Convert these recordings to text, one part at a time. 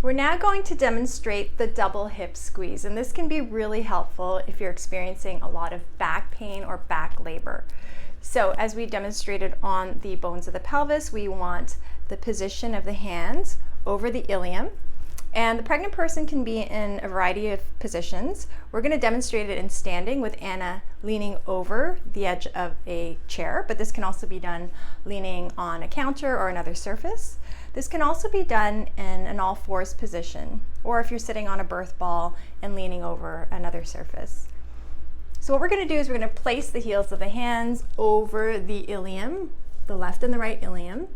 We're now going to demonstrate the double hip squeeze, and this can be really helpful if you're experiencing a lot of back pain or back labor. So as we demonstrated on the bones of the pelvis, we want the position of the hands over the ilium, and the pregnant person can be in a variety of positions. We're going to demonstrate it in standing with Anna leaning over the edge of a chair, but this can also be done leaning on a counter or another surface. This can also be done in an all-fours position, or if you're sitting on a birth ball and leaning over another surface. So what we're going to do is we're going to place the heels of the hands over the ilium, the left and the right ilium,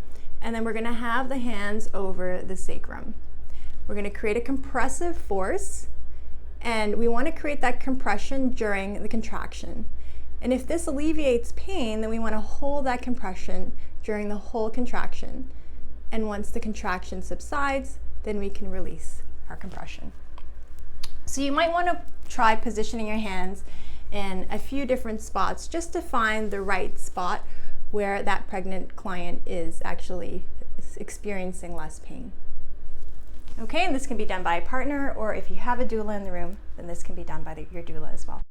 and then we're going to have the hands over the sacrum. We're going to create a compressive force, and we want to create that compression during the contraction. And if this alleviates pain, then we want to hold that compression during the whole contraction. And once the contraction subsides, then we can release our compression. So you might want to try positioning your hands in a few different spots just to find the right spot where that pregnant client is actually experiencing less pain. Okay, and this can be done by a partner, or if you have a doula in the room, then this can be done by your doula as well.